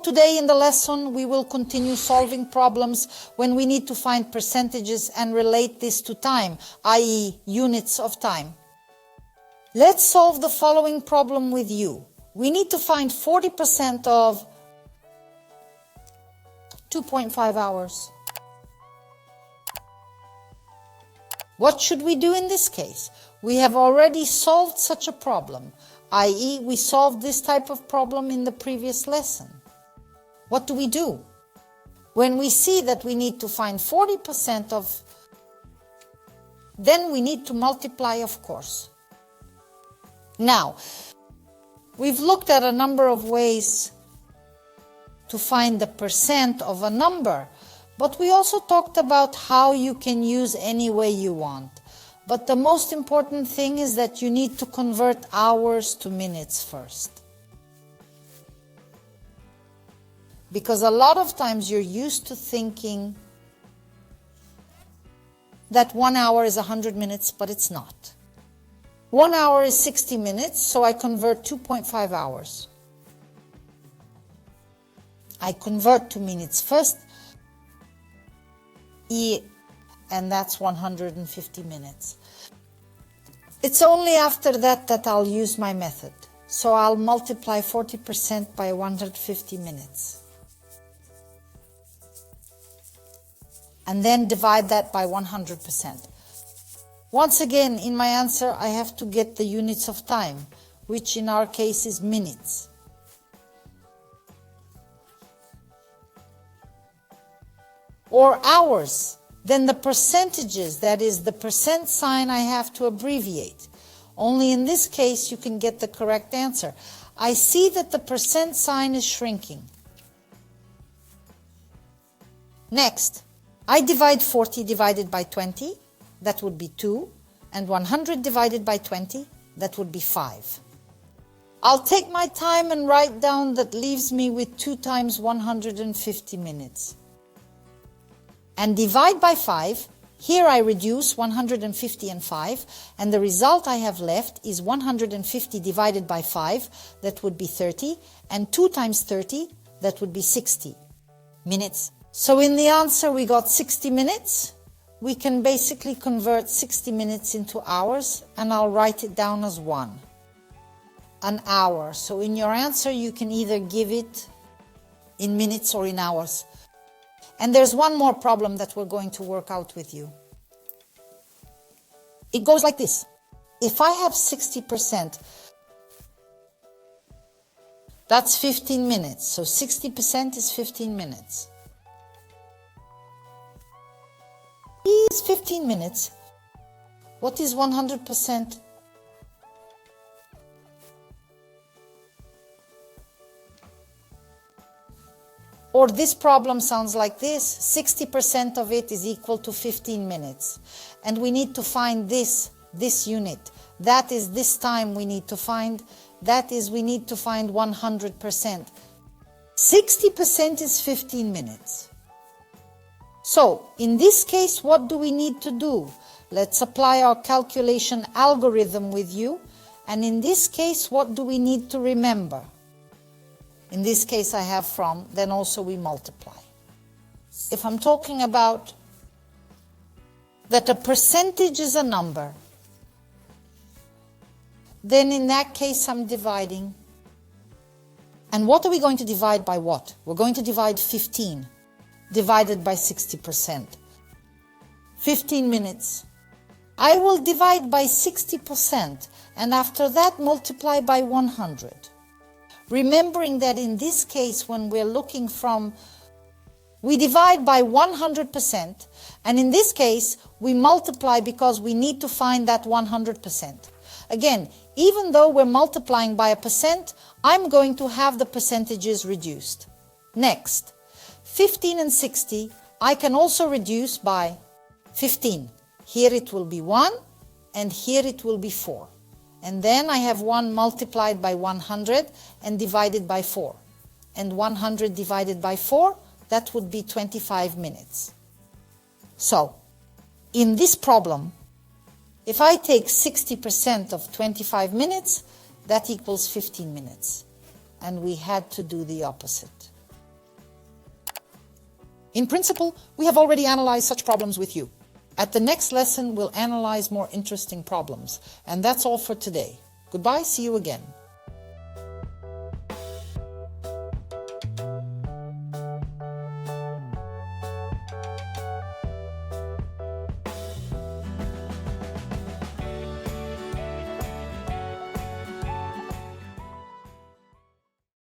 today in the lesson, we will continue solving problems when we need to find percentages and relate this to time, i.e. units of time. Let's solve the following problem with you. We need to find 40% of 2.5 hours. What should we do in this case? We have already solved such a problem, i.e. we solved this type of problem in the previous lesson. What do we do? When we see that we need to find 40% of, then we need to multiply, of course. Now, we've looked at a number of ways to find the percent of a number, but we also talked about how you can use any way you want. But the most important thing is that you need to convert hours to minutes first. Because a lot of times you're used to thinking that 1 hour is 100 minutes, but it's not. 1 hour is 60 minutes, so I convert 2.5 hours. I convert to minutes first, and that's 150 minutes. It's only after that I'll use my method. So I'll multiply 40% by 150 minutes. And then divide that by 100%. Once again, in my answer, I have to get the units of time, which in our case is minutes. Or hours. Then the percentages, that is the percent sign, I have to abbreviate. Only in this case you can get the correct answer. I see that the percent sign is shrinking. Next, I divide 40 divided by 20, that would be 2, and 100 divided by 20, that would be 5. I'll take my time and write down that leaves me with 2 times 150 minutes. And divide by 5, here I reduce 150 and 5, and the result I have left is 150 divided by 5, that would be 30, and 2 times 30, that would be 60 minutes. So in the answer we got 60 minutes. We can basically convert 60 minutes into hours, and I'll write it down as 1. An hour. So in your answer you can either give it in minutes or in hours. And there's one more problem that we're going to work out with you. It goes like this. If I have 60%, that's 15 minutes. So 60% is 15 minutes. Is 15 minutes. What is 100%? Or this problem sounds like this. 60% of it is equal to 15 minutes. And we need to find this unit. That is this time we need to find. That is, we need to find 100%. 60% is 15 minutes. So, in this case, what do we need to do? Let's apply our calculation algorithm with you. And in this case, what do we need to remember? In this case, I have from, then also we multiply. If I'm talking about that a percentage is a number, then in that case I'm dividing. And what are we going to divide by what? We're going to divide 15 divided by 60%. 15 minutes. I will divide by 60% and after that multiply by 100. Remembering that in this case when we're looking from, we divide by 100% and in this case we multiply because we need to find that 100%. Again, even though we're multiplying by a percent, I'm going to have the percentages reduced. Next, 15 and 60, I can also reduce by 15. Here it will be 1 and here it will be 4. And then I have 1 multiplied by 100 and divided by 4. And 100 divided by 4, that would be 25 minutes. So, in this problem, if I take 60% of 25 minutes, that equals 15 minutes. And we had to do the opposite. In principle, we have already analyzed such problems with you. At the next lesson, we'll analyze more interesting problems. And that's all for today. Goodbye, see you again.